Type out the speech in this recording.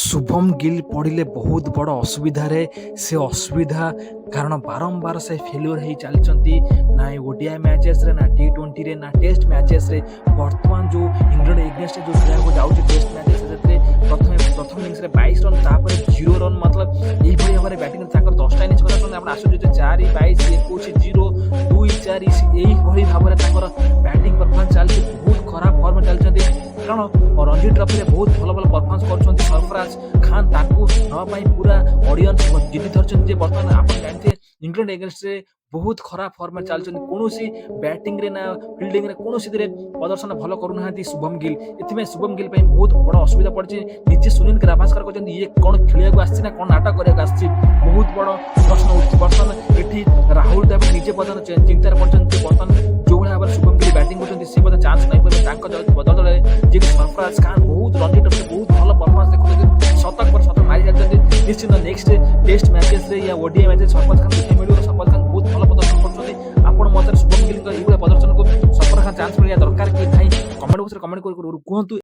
शुभम गिल पड़े बहुत बड़ असुविधार से असुविधा कारण बारंबार से फेल्योर हो चलती ना ओडीआई मैचेस रे ना टी20 रे ना टेस्ट मैचेस रे। बर्तमान जो इंग्लैंड एगेंस्ट जो खेला जाऊँगी टेस्ट मैचेस प्रथम प्रथम इनिंग्स 22 रन तापर 0 रन मतलब यही भाव में बैटिंग 10टा इनिंग्स कथा आसुचे 4 22 21 0 2 4 यही भाव में बैटिंग परफॉर्मेंस चलती बहुत खराब फॉर्म चलती कारण रणजी ट्रॉफी में बहुत भल भल परफॉर्मेंस कर सरफराज खान नापाई पूरा ऑडियंस जिति धरते बर्तमान आप जानते इंग्लैंड एगेंस्ट बहुत खराब फॉर्म चलती कौन बैटिंग रे ना फील्डिंग रे कौन प्रदर्शन भल करूना शुभम गिल। इतने शुभम गिल बहुत बड़ असुविधा पड़ी निजे सुनील गावस्कर कहते ये कौन खेल आसी कौन नाटक करने बहुत बड़ प्रश्न उठी बर्तमान ये राहुल द्रविड़ निजे बर्तमान चिंतार पड़ते बर्तमान जो भाव में शुभम गिल बैटिंग करते चांस नहीं पारे बदल जी सरफराज खान बहुत रणजी ट्रॉफी बहुत भल परफॉर्मेंस देखते शतक पर शतक मारी जाते निश्चित नेक्स्ट टेस्ट मैचेस या ओडीआई मैचेस सरफराज खान देखने मिले सरफराज खान बहुत भल प्रदर्शन करते आपण मत शुभम गिल प्रदर्शन को सरफराज खान चांस मिलवा दरकार कि नहीं कमेंट बॉक्स में कमेंट कहतु।